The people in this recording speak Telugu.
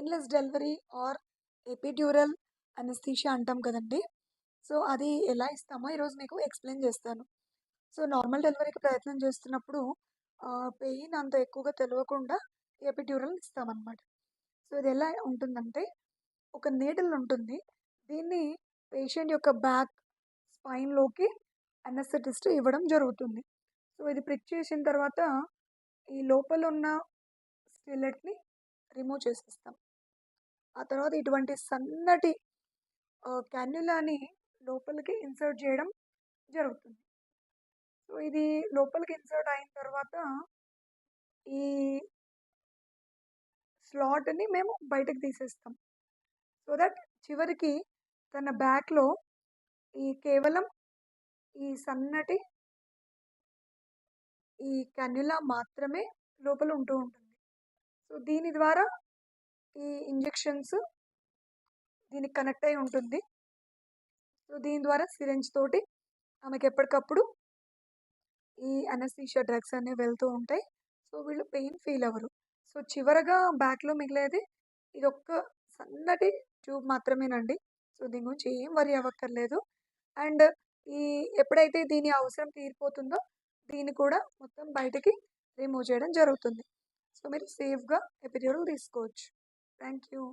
Painless delivery or epidural anaesthesia అంటాం కదండీ! సో, అది ఎలా ఇస్తామో ఈరోజు మీకు ఎక్స్‌ప్లెయిన్ చేస్తాను. సో, నార్మల్ డెలివరీకి ప్రయత్నం చేస్తున్నప్పుడు పెయిన్ అంత ఎక్కువగా తెలవకుండా ఎపిడ్యూరల్ ఇస్తామనమాట. సో, ఇది ఎలా ఉంటుందంటే ఒక నీడిల్ ఉంటుంది. దీన్ని పేషెంట్ యొక్క బ్యాక్ స్పైన్‌లోకి అనస్థెటిస్ట్ ఇవ్వడం జరుగుతుంది. సో, ఇది ప్రిక్ చేసిన తర్వాత ఈ లోపలున్న స్కెలెట్‌ని రిమూవ్ చేసేస్తాం. ఆ తర్వాత ఇటువంటి సన్నటి కాన్యులాని లోపలికి ఇన్సర్ట్ చేయడం జరుగుతుంది. సో, ఇది లోపలికి ఇన్సర్ట్ అయిన తర్వాత ఈ స్లాట్‌ని మేము బయటకి తీసేస్తాం. సో దట్ చివరికి తన బ్యాక్‌లో కేవలం ఈ సన్నటి ఈ కాన్యులా మాత్రమే లోపల ఉంటూ ఉంటుంది. సో, దీని ద్వారా ఈ ఇంజెక్షన్స్ దీనికి కనెక్ట్ అయ్యి ఉంటుంది. సో, దీని ద్వారా సిరింజ్ తోటి ఆమెకి ఎప్పటికప్పుడు ఈ అనస్థీషియా డ్రగ్స్ అనేవి వెళ్తూ ఉంటాయి. సో, వీళ్ళు పెయిన్ ఫీల్ అవ్వరు. సో, చివరగా బ్యాక్‌లో మిగిలేది ఇదొక్క సన్నటి ట్యూబ్ మాత్రమేనండి. సో, దీని గురించి ఏం వర్రీ అవ్వక్కర్లేదు. అండ్ ఈ ఎప్పుడైతే దీని అవసరం తీరిపోతుందో దీన్ని కూడా మొత్తం బయటకి రిమూవ్ చేయడం జరుగుతుంది. సో, మీరు సేఫ్‌గా ఎపిడ్యూరల్ తీసుకోవచ్చు. Thank you.